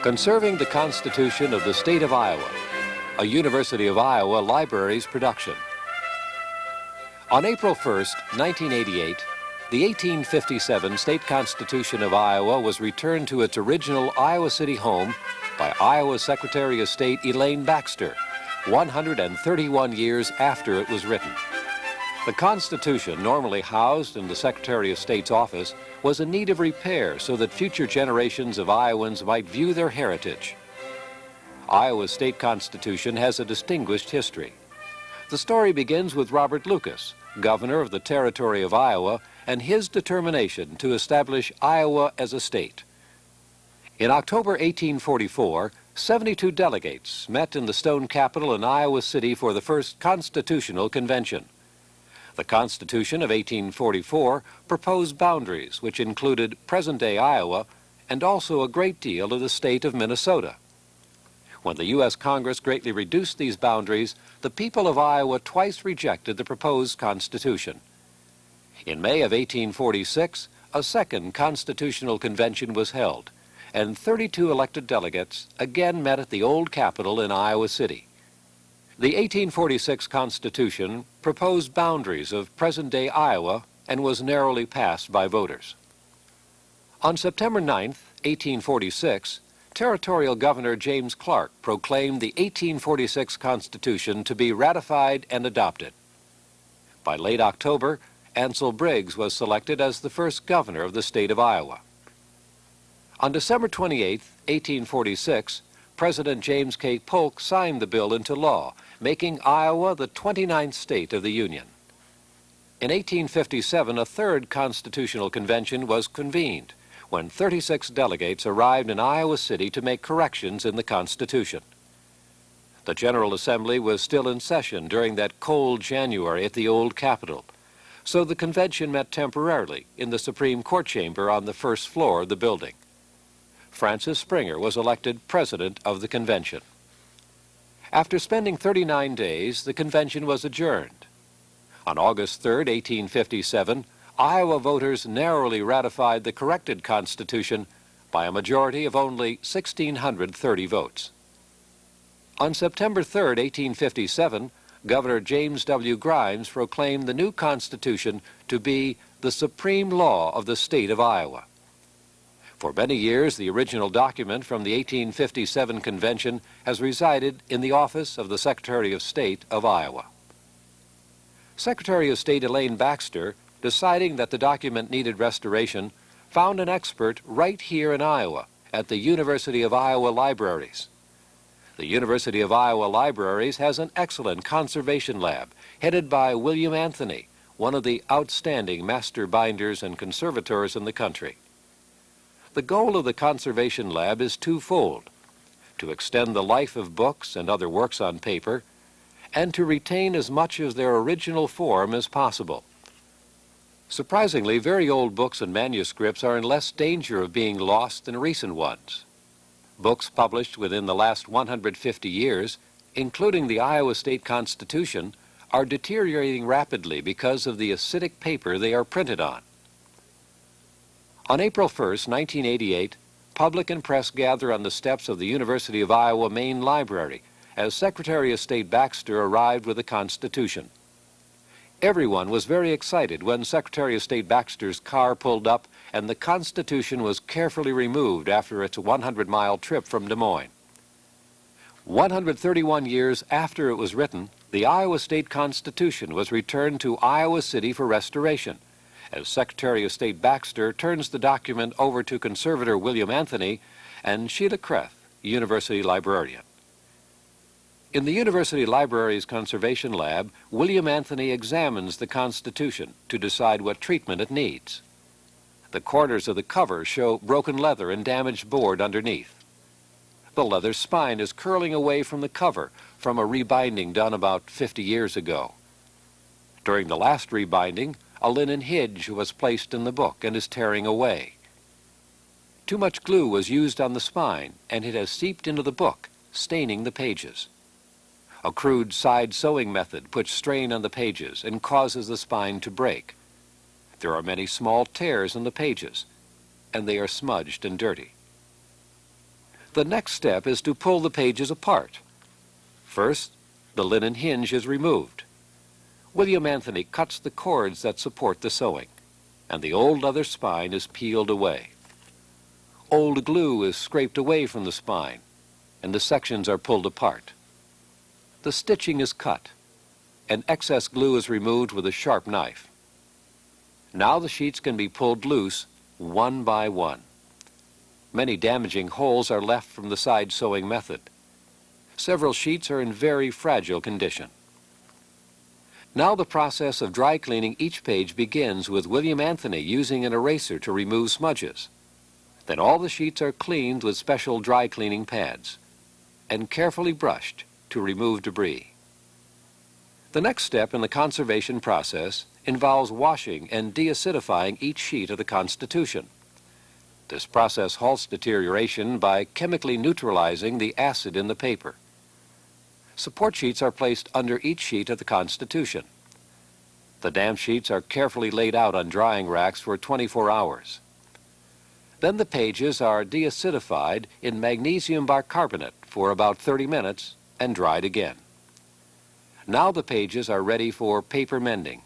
Conserving the Constitution of the State of Iowa, a University of Iowa Libraries production. On April 1st, 1988, the 1857 State Constitution of Iowa was returned to its original Iowa City home by Iowa Secretary of State Elaine Baxter, 131 years after it was written. The Constitution, normally housed in the Secretary of State's office, was in need of repair so that future generations of Iowans might view their heritage. Iowa's state constitution has a distinguished history. The story begins with Robert Lucas, governor of the territory of Iowa, and his determination to establish Iowa as a state. In October 1844, 72 delegates met in the stone capitol in Iowa City for the first Constitutional Convention. The Constitution of 1844 proposed boundaries which included present-day Iowa and also a great deal of the state of Minnesota. When the U.S. Congress greatly reduced these boundaries, the people of Iowa twice rejected the proposed Constitution. In May of 1846, a second Constitutional Convention was held, and 32 elected delegates again met at the old Capitol in Iowa City. The 1846 Constitution proposed boundaries of present-day Iowa and was narrowly passed by voters. On September 9, 1846, Territorial Governor James Clark proclaimed the 1846 Constitution to be ratified and adopted. By late October, Ansel Briggs was selected as the first governor of the state of Iowa. On December 28, 1846, President James K. Polk signed the bill into law, making Iowa the 29th state of the Union. In 1857, a third Constitutional Convention was convened, when 36 delegates arrived in Iowa City to make corrections in the Constitution. The General Assembly was still in session during that cold January at the old Capitol, so the convention met temporarily in the Supreme Court chamber on the first floor of the building. Francis Springer was elected president of the convention. After spending 39 days, the convention was adjourned. On August 3, 1857, Iowa voters narrowly ratified the corrected Constitution by a majority of only 1,630 votes. On September 3, 1857, Governor James W. Grimes proclaimed the new Constitution to be the supreme law of the state of Iowa. For many years, the original document from the 1857 convention has resided in the office of the Secretary of State of Iowa. Secretary of State Elaine Baxter, deciding that the document needed restoration, found an expert right here in Iowa at the University of Iowa Libraries. The University of Iowa Libraries has an excellent conservation lab headed by William Anthony, one of the outstanding master binders and conservators in the country. The goal of the Conservation Lab is twofold: to extend the life of books and other works on paper, and to retain as much of their original form as possible. Surprisingly, very old books and manuscripts are in less danger of being lost than recent ones. Books published within the last 150 years, including the Iowa State Constitution, are deteriorating rapidly because of the acidic paper they are printed on. On April 1, 1988, public and press gather on the steps of the University of Iowa Main Library as Secretary of State Baxter arrived with the Constitution. Everyone was very excited when Secretary of State Baxter's car pulled up and the Constitution was carefully removed after its 100-mile trip from Des Moines. 131 years after it was written, the Iowa State Constitution was returned to Iowa City for restoration, as Secretary of State Baxter turns the document over to conservator William Anthony and Sheila Kreth, university librarian. In the University Library's Conservation Lab, William Anthony examines the Constitution to decide what treatment it needs. The corners of the cover show broken leather and damaged board underneath. The leather spine is curling away from the cover from a rebinding done about 50 years ago. During the last rebinding, a linen hinge was placed in the book and is tearing away. Too much glue was used on the spine, and it has seeped into the book, staining the pages. A crude side sewing method puts strain on the pages and causes the spine to break. There are many small tears in the pages, and they are smudged and dirty. The next step is to pull the pages apart. First, the linen hinge is removed. William Anthony cuts the cords that support the sewing, and the old leather spine is peeled away. Old glue is scraped away from the spine, and the sections are pulled apart. The stitching is cut, and excess glue is removed with a sharp knife. Now the sheets can be pulled loose one by one. Many damaging holes are left from the side sewing method. Several sheets are in very fragile condition. Now the process of dry cleaning each page begins with William Anthony using an eraser to remove smudges. Then all the sheets are cleaned with special dry cleaning pads and carefully brushed to remove debris. The next step in the conservation process involves washing and deacidifying each sheet of the Constitution. This process halts deterioration by chemically neutralizing the acid in the paper. Support sheets are placed under each sheet of the Constitution. The damp sheets are carefully laid out on drying racks for 24 hours. Then the pages are deacidified in magnesium bicarbonate for about 30 minutes and dried again. Now the pages are ready for paper mending.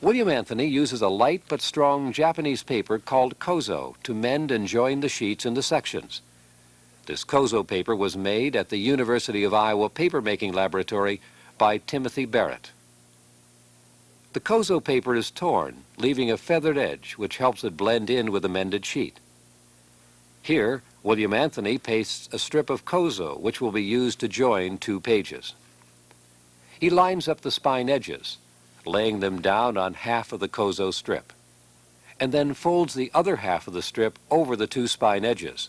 William Anthony uses a light but strong Japanese paper called kozo to mend and join the sheets into sections. This kozo paper was made at the University of Iowa Papermaking Laboratory by Timothy Barrett. The kozo paper is torn, leaving a feathered edge which helps it blend in with the mended sheet. Here, William Anthony pastes a strip of kozo which will be used to join two pages. He lines up the spine edges, laying them down on half of the kozo strip, and then folds the other half of the strip over the two spine edges.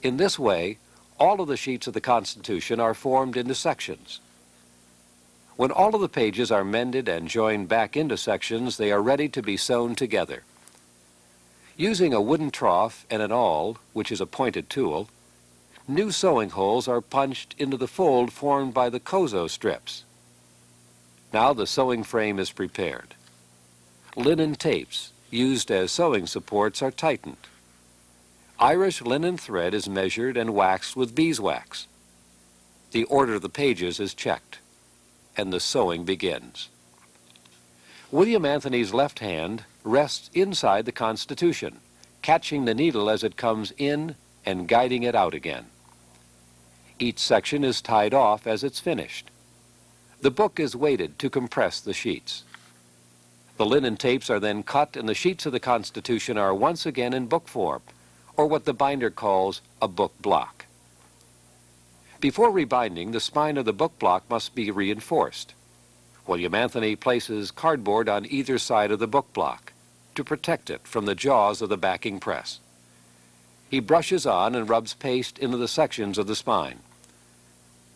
In this way, all of the sheets of the Constitution are formed into sections. When all of the pages are mended and joined back into sections, they are ready to be sewn together. Using a wooden trough and an awl, which is a pointed tool, new sewing holes are punched into the fold formed by the kozo strips. Now the sewing frame is prepared. Linen tapes, used as sewing supports, are tightened. Irish linen thread is measured and waxed with beeswax. The order of the pages is checked, and the sewing begins. William Anthony's left hand rests inside the Constitution, catching the needle as it comes in and guiding it out again. Each section is tied off as it's finished. The book is weighted to compress the sheets. The linen tapes are then cut, and the sheets of the Constitution are once again in book form, or what the binder calls a book block. Before rebinding, the spine of the book block must be reinforced. William Anthony places cardboard on either side of the book block to protect it from the jaws of the backing press. He brushes on and rubs paste into the sections of the spine.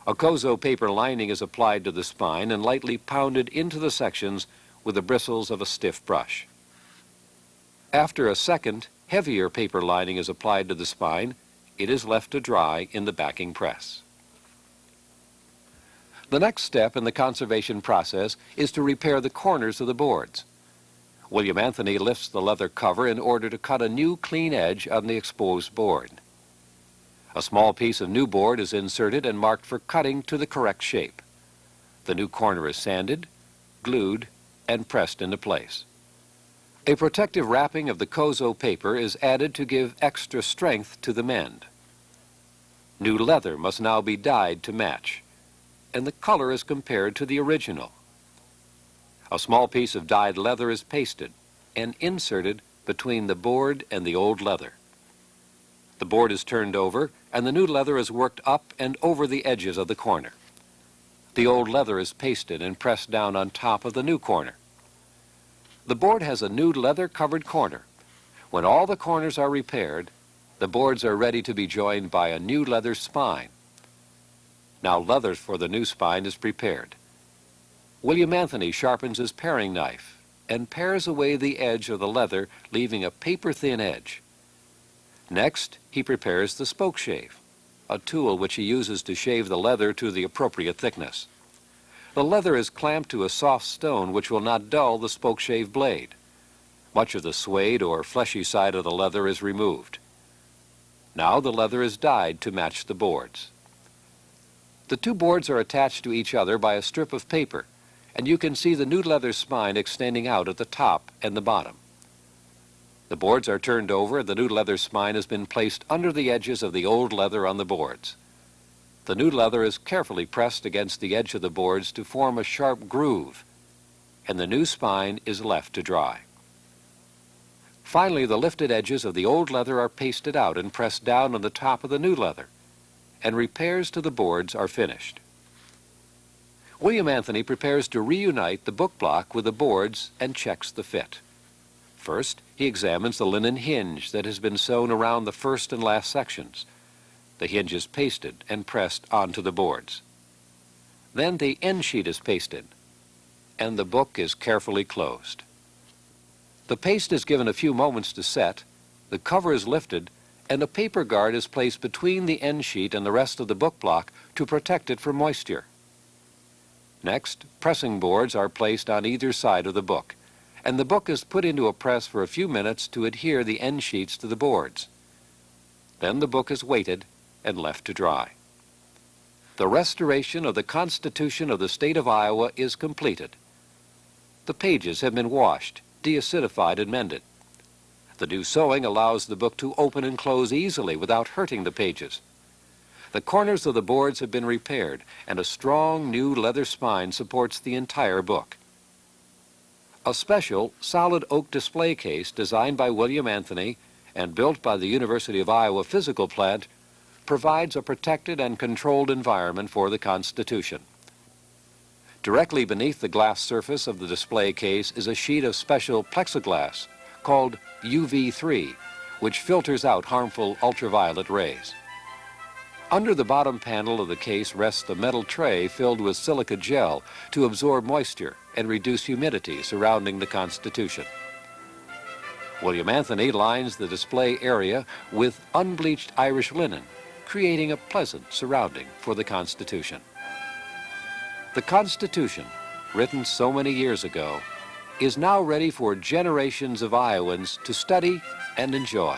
A kozo paper lining is applied to the spine and lightly pounded into the sections with the bristles of a stiff brush. After a second, heavier paper lining is applied to the spine. It is left to dry in the backing press. The next step in the conservation process is to repair the corners of the boards. William Anthony lifts the leather cover in order to cut a new clean edge on the exposed board. A small piece of new board is inserted and marked for cutting to the correct shape. The new corner is sanded, glued, and pressed into place. A protective wrapping of the kozo paper is added to give extra strength to the mend. New leather must now be dyed to match, and the color is compared to the original. A small piece of dyed leather is pasted and inserted between the board and the old leather. The board is turned over, and the new leather is worked up and over the edges of the corner. The old leather is pasted and pressed down on top of the new corner. The board has a new leather-covered corner. When all the corners are repaired, the boards are ready to be joined by a new leather spine. Now leather for the new spine is prepared. William Anthony sharpens his paring knife and pares away the edge of the leather, leaving a paper-thin edge. Next, he prepares the spoke shave, a tool which he uses to shave the leather to the appropriate thickness. The leather is clamped to a soft stone which will not dull the spoke shave blade. Much of the suede or fleshy side of the leather is removed. Now the leather is dyed to match the boards. The two boards are attached to each other by a strip of paper, and you can see the new leather spine extending out at the top and the bottom. The boards are turned over and the new leather spine has been placed under the edges of the old leather on the boards. The new leather is carefully pressed against the edge of the boards to form a sharp groove, and the new spine is left to dry. Finally, the lifted edges of the old leather are pasted out and pressed down on the top of the new leather, and repairs to the boards are finished. William Anthony prepares to reunite the book block with the boards and checks the fit. First, he examines the linen hinge that has been sewn around the first and last sections. The hinge is pasted and pressed onto the boards. Then the end sheet is pasted, and the book is carefully closed. The paste is given a few moments to set, the cover is lifted, and a paper guard is placed between the end sheet and the rest of the book block to protect it from moisture. Next, pressing boards are placed on either side of the book, and the book is put into a press for a few minutes to adhere the end sheets to the boards. Then the book is weighted and left to dry. The restoration of the Constitution of the state of Iowa is completed. The pages have been washed, deacidified, and mended. The new sewing allows the book to open and close easily without hurting the pages. The corners of the boards have been repaired, and a strong new leather spine supports the entire book. A special solid oak display case designed by William Anthony and built by the University of Iowa physical plant provides a protected and controlled environment for the Constitution. Directly beneath the glass surface of the display case is a sheet of special plexiglass called UV3, which filters out harmful ultraviolet rays. Under the bottom panel of the case rests a metal tray filled with silica gel to absorb moisture and reduce humidity surrounding the Constitution. William Anthony lines the display area with unbleached Irish linen, creating a pleasant surrounding for the Constitution. The Constitution, written so many years ago, is now ready for generations of Iowans to study and enjoy.